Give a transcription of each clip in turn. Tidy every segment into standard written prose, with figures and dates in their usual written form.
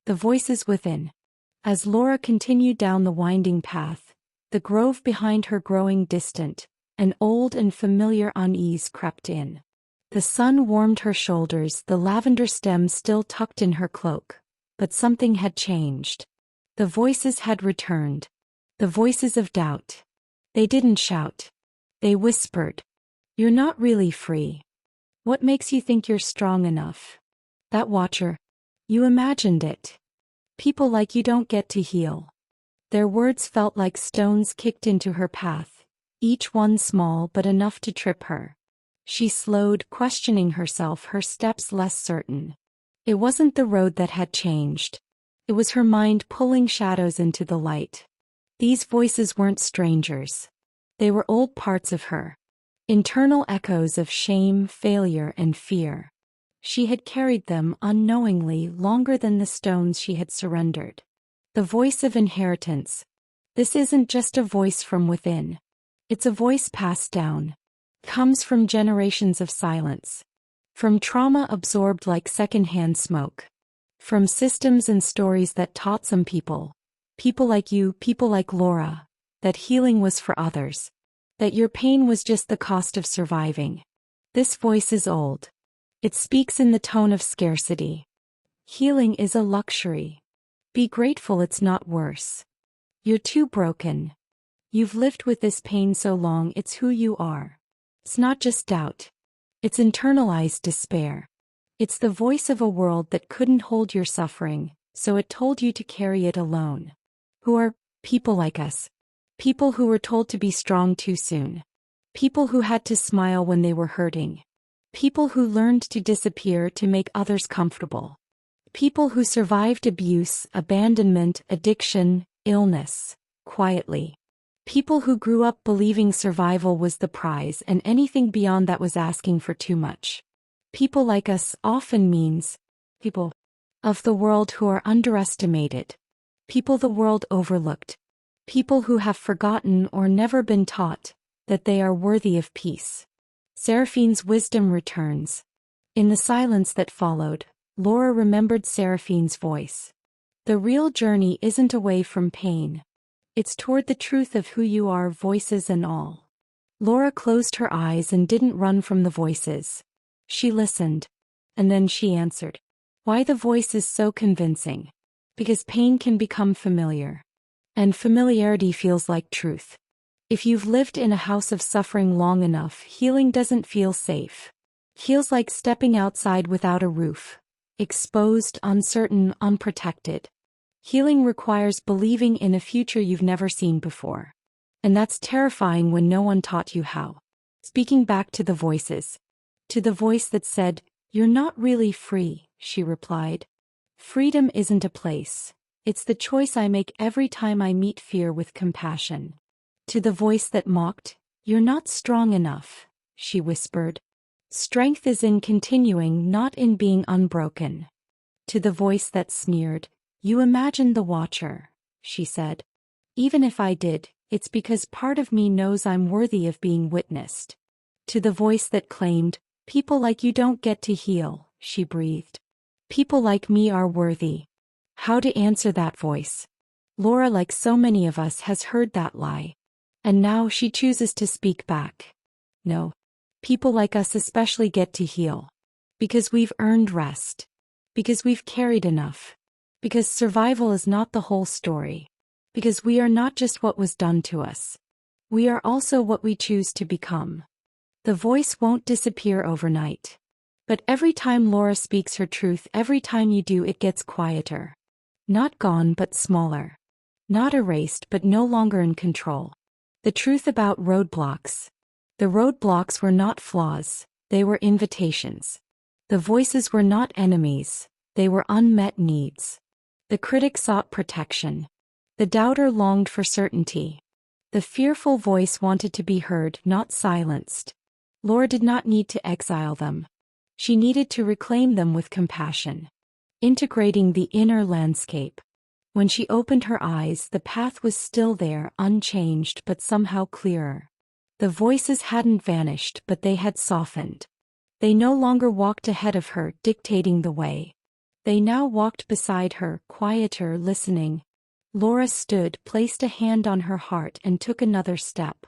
The voices within. As Laura continued down the winding path, the grove behind her growing distant, an old and familiar unease crept in. The sun warmed her shoulders, the lavender stem still tucked in her cloak, but something had changed. The voices had returned. The voices of doubt. They didn't shout. They whispered. "You're not really free. What makes you think you're strong enough? That watcher. You imagined it. People like you don't get to heal." Their words felt like stones kicked into her path, each one small but enough to trip her. She slowed, questioning herself, her steps less certain. It wasn't the road that had changed. It was her mind pulling shadows into the light. These voices weren't strangers. They were old parts of her. Internal echoes of shame, failure, and fear. She had carried them unknowingly longer than the stones she had surrendered. The voice of inheritance. This isn't just a voice from within. It's a voice passed down. Comes from generations of silence. From trauma absorbed like secondhand smoke. From systems and stories that taught some people, people like you, people like Laura, that healing was for others. That your pain was just the cost of surviving. This voice is old. It speaks in the tone of scarcity. Healing is a luxury. Be grateful it's not worse. You're too broken. You've lived with this pain so long, it's who you are. It's not just doubt. It's internalized despair. It's the voice of a world that couldn't hold your suffering, so it told you to carry it alone. Who are people like us? People who were told to be strong too soon. People who had to smile when they were hurting. People who learned to disappear to make others comfortable. People who survived abuse, abandonment, addiction, illness, quietly. People who grew up believing survival was the prize and anything beyond that was asking for too much. People like us often means people of the world who are underestimated. People the world overlooked. People who have forgotten or never been taught that they are worthy of peace. Seraphine's wisdom returns. In the silence that followed, Laura remembered Seraphine's voice. The real journey isn't away from pain. It's toward the truth of who you are, voices and all. Laura closed her eyes and didn't run from the voices. She listened. And then she answered. Why the voice is so convincing? Because pain can become familiar. And familiarity feels like truth. If you've lived in a house of suffering long enough, healing doesn't feel safe. Feels like stepping outside without a roof. Exposed, uncertain, unprotected. Healing requires believing in a future you've never seen before. And that's terrifying when no one taught you how. Speaking back to the voices. To the voice that said, "You're not really free," she replied. "Freedom isn't a place. It's the choice I make every time I meet fear with compassion." To the voice that mocked, "You're not strong enough," she whispered. "Strength is in continuing, not in being unbroken." To the voice that sneered, "You imagined the watcher," she said. "Even if I did, it's because part of me knows I'm worthy of being witnessed." To the voice that claimed, "People like you don't get to heal," she breathed. "People like me are worthy." How to answer that voice? Laura, like so many of us, has heard that lie. And now she chooses to speak back. No. People like us especially get to heal. Because we've earned rest. Because we've carried enough. Because survival is not the whole story. Because we are not just what was done to us. We are also what we choose to become. The voice won't disappear overnight. But every time Laura speaks her truth, every time you do, it gets quieter. Not gone, but smaller. Not erased, but no longer in control. The truth about roadblocks. The roadblocks were not flaws, they were invitations. The voices were not enemies, they were unmet needs. The critic sought protection. The doubter longed for certainty. The fearful voice wanted to be heard, not silenced. Laura did not need to exile them. She needed to reclaim them with compassion. Integrating the inner landscape. When she opened her eyes, the path was still there, unchanged but somehow clearer. The voices hadn't vanished, but they had softened. They no longer walked ahead of her, dictating the way. They now walked beside her, quieter, listening. Laura stood, placed a hand on her heart and took another step.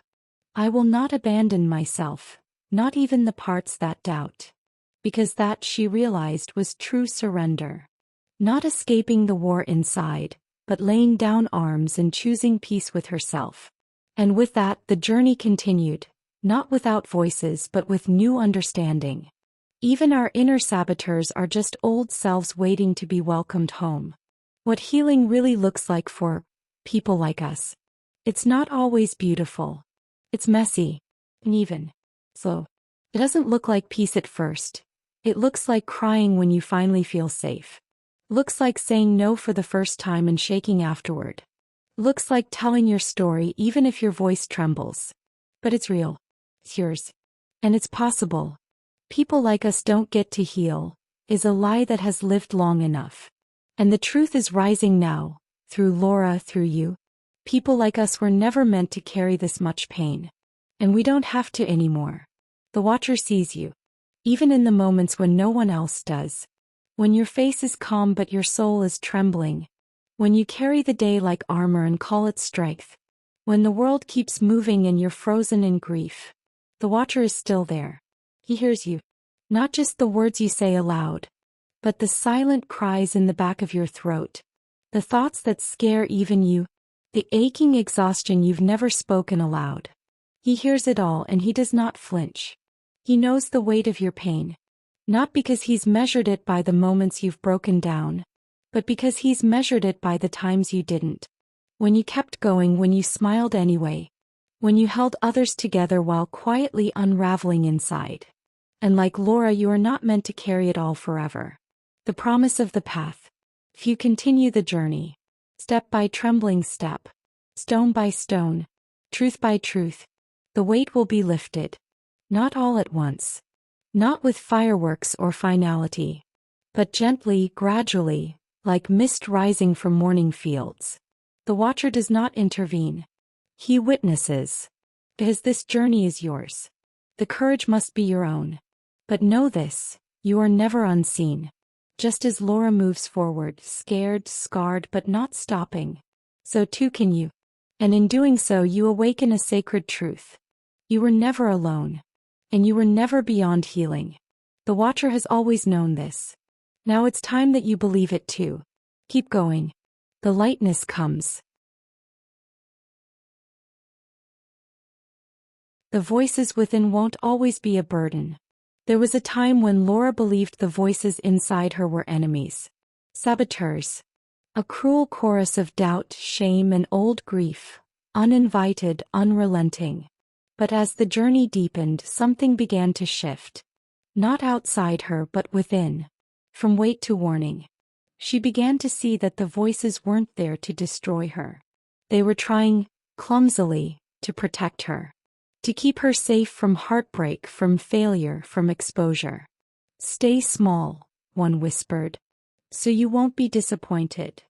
I will not abandon myself, not even the parts that doubt. Because that, she realized, was true surrender. Not escaping the war inside, but laying down arms and choosing peace with herself. And with that, the journey continued, not without voices but with new understanding. Even our inner saboteurs are just old selves waiting to be welcomed home. What healing really looks like for people like us. It's not always beautiful. It's messy, and even slow. It doesn't look like peace at first. It looks like crying when you finally feel safe. Looks like saying no for the first time and shaking afterward. Looks like telling your story even if your voice trembles. But it's real. It's yours. And it's possible. People like us don't get to heal, is a lie that has lived long enough. And the truth is rising now, through Laura, through you. People like us were never meant to carry this much pain. And we don't have to anymore. The Watcher sees you. Even in the moments when no one else does. When your face is calm but your soul is trembling. When you carry the day like armor and call it strength. When the world keeps moving and you're frozen in grief. The Watcher is still there. He hears you. Not just the words you say aloud. But the silent cries in the back of your throat. The thoughts that scare even you. The aching exhaustion you've never spoken aloud. He hears it all and he does not flinch. He knows the weight of your pain. Not because he's measured it by the moments you've broken down, but because he's measured it by the times you didn't. When you kept going, when you smiled anyway. When you held others together while quietly unraveling inside. And like Laura, you are not meant to carry it all forever. The promise of the path. If you continue the journey, step by trembling step, stone by stone, truth by truth, the weight will be lifted. Not all at once. Not with fireworks or finality. But gently, gradually, like mist rising from morning fields. The Watcher does not intervene. He witnesses. Because this journey is yours. The courage must be your own. But know this, you are never unseen. Just as Laura moves forward, scared, scarred but not stopping, so too can you. And in doing so you awaken a sacred truth. You were never alone. And you were never beyond healing. The Watcher has always known this. Now it's time that you believe it too. Keep going. The lightness comes. The voices within won't always be a burden. There was a time when Laura believed the voices inside her were enemies. Saboteurs. A cruel chorus of doubt, shame and old grief. Uninvited, unrelenting. But as the journey deepened, something began to shift. Not outside her but within. From weight to warning. She began to see that the voices weren't there to destroy her. They were trying, clumsily, to protect her. To keep her safe from heartbreak, from failure, from exposure. Stay small, one whispered. So you won't be disappointed.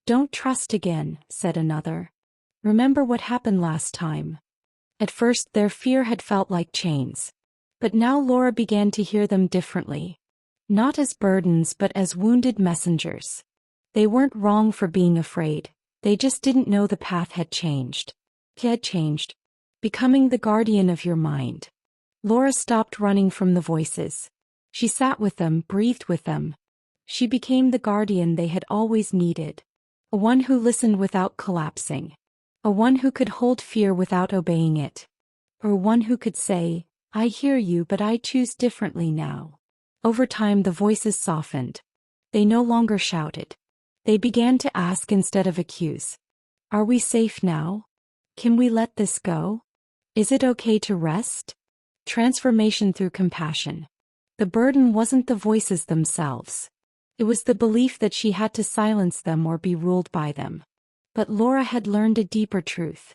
Don't trust again, said another. Remember what happened last time. At first their fear had felt like chains. But now Laura began to hear them differently. Not as burdens but as wounded messengers. They weren't wrong for being afraid. They just didn't know the path had changed. He had changed. Becoming the guardian of your mind. Laura stopped running from the voices. She sat with them, breathed with them. She became the guardian they had always needed. A one who listened without collapsing. A one who could hold fear without obeying it. Or one who could say, I hear you but I choose differently now. Over time the voices softened. They no longer shouted. They began to ask instead of accuse. Are we safe now? Can we let this go? Is it okay to rest? Transformation through compassion. The burden wasn't the voices themselves. It was the belief that she had to silence them or be ruled by them. But Laura had learned a deeper truth.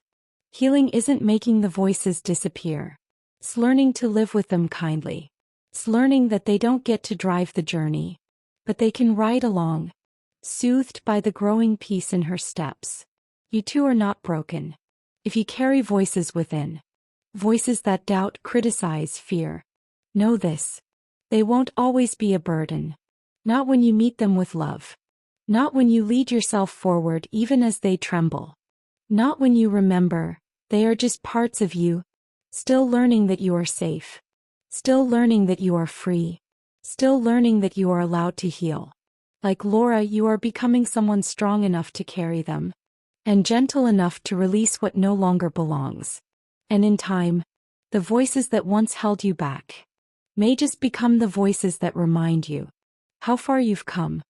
Healing isn't making the voices disappear. It's learning to live with them kindly. It's learning that they don't get to drive the journey, but they can ride along, soothed by the growing peace in her steps. You too are not broken. If you carry voices within, voices that doubt, criticize, fear, know this. They won't always be a burden. Not when you meet them with love. Not when you lead yourself forward even as they tremble. Not when you remember, they are just parts of you, still learning that you are safe. Still learning that you are free. Still learning that you are allowed to heal. Like Laura, you are becoming someone strong enough to carry them. And gentle enough to release what no longer belongs. And in time, the voices that once held you back may just become the voices that remind you how far you've come.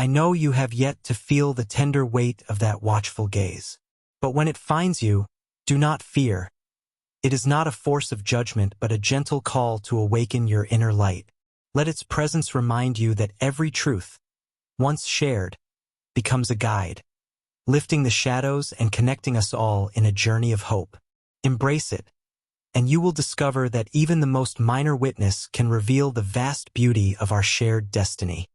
I know you have yet to feel the tender weight of that watchful gaze. But when it finds you, do not fear. It is not a force of judgment, but a gentle call to awaken your inner light. Let its presence remind you that every truth, once shared, becomes a guide, lifting the shadows and connecting us all in a journey of hope. Embrace it, and you will discover that even the most minor witness can reveal the vast beauty of our shared destiny.